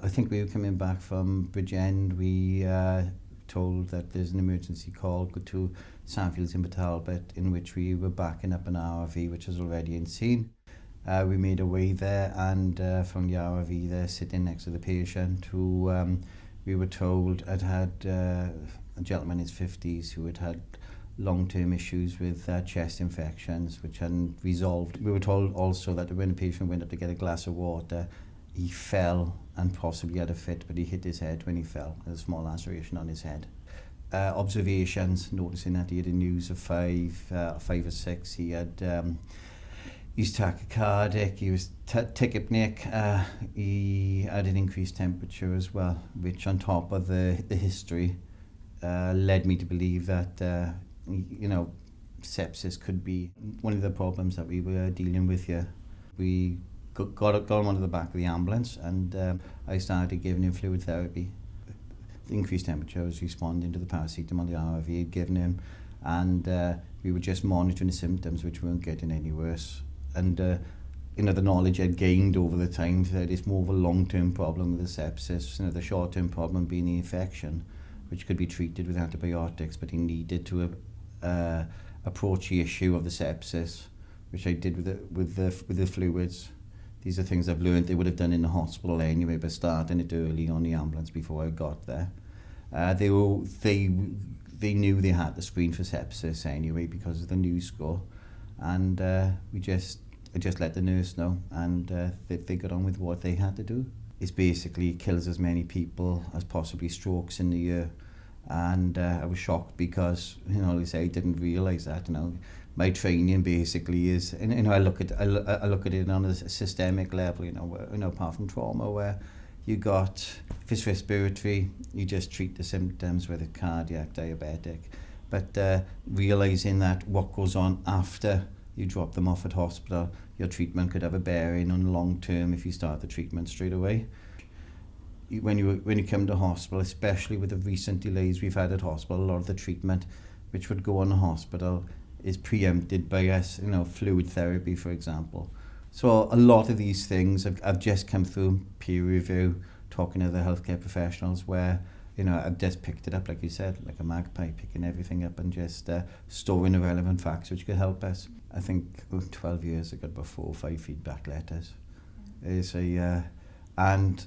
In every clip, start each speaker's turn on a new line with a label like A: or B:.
A: I think we were coming back from Bridgend. We told that there's an emergency call, go to Sandfields in Talbot, in which we were backing up an RV which was already in scene. We made our way there, and from the RV there, sitting next to the patient, who we were told had a gentleman in his 50s who had long-term issues with chest infections which hadn't resolved. We were told also that when the patient went up to get a glass of water, he fell and possibly had a fit, but he hit his head when he fell. There's a small laceration on his head. Observations, noticing that he had a news of 5 or 6. He had he's tachycardic, he was tachypneic, he had an increased temperature as well, which on top of the history led me to believe that sepsis could be one of the problems that we were dealing with here. We got him onto the back of the ambulance, and I started giving him fluid therapy. The increased temperature was responding to the paracetamol the RV had given him, and we were just monitoring the symptoms, which weren't getting any worse. And the knowledge I'd gained over the time that it's more of a long-term problem with the sepsis. The short-term problem being the infection, which could be treated with antibiotics, but he needed to approach the issue of the sepsis, which I did with the fluids. These are things I've learned they would have done in the hospital anyway, but starting it early on the ambulance before I got there. They knew they had to screen for sepsis anyway because of the news score, and I just let the nurse know, and they got on with what they had to do. It basically kills as many people as possibly strokes in the year, and I was shocked because I didn't realise that. My training basically is, I look at it on a systemic level. Apart from trauma, where you got, if it's respiratory, you just treat the symptoms, whether cardiac, diabetic, but realising that what goes on after you drop them off at hospital, your treatment could have a bearing on long term if you start the treatment straight away. When you come to hospital, especially with the recent delays we've had at hospital, a lot of the treatment which would go on the hospital is preempted by us, fluid therapy, for example. So a lot of these things I've just come through peer review, talking to the healthcare professionals, where I've just picked it up, like you said, like a magpie, picking everything up and just storing the relevant facts which could help us. I think 12 years I got about 4 or 5 feedback letters. And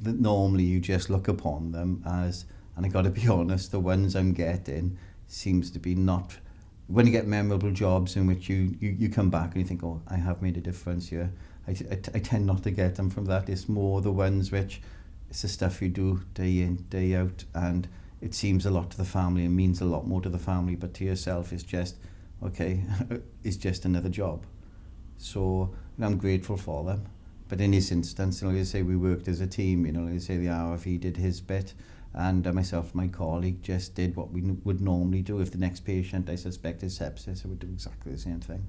A: normally you just look upon them as, and I got to be honest, the ones I'm getting seems to be not. When you get memorable jobs in which you come back and you think, oh, I have made a difference here, I tend not to get them from that. It's more the ones which, it's the stuff you do day in, day out, and it seems a lot to the family and means a lot more to the family, but to yourself it's just, okay, it's just another job. So I'm grateful for them. But in this instance, we worked as a team, the RFE did his bit, and myself and my colleague just did what we would normally do. If the next patient I suspected sepsis, I would do exactly the same thing.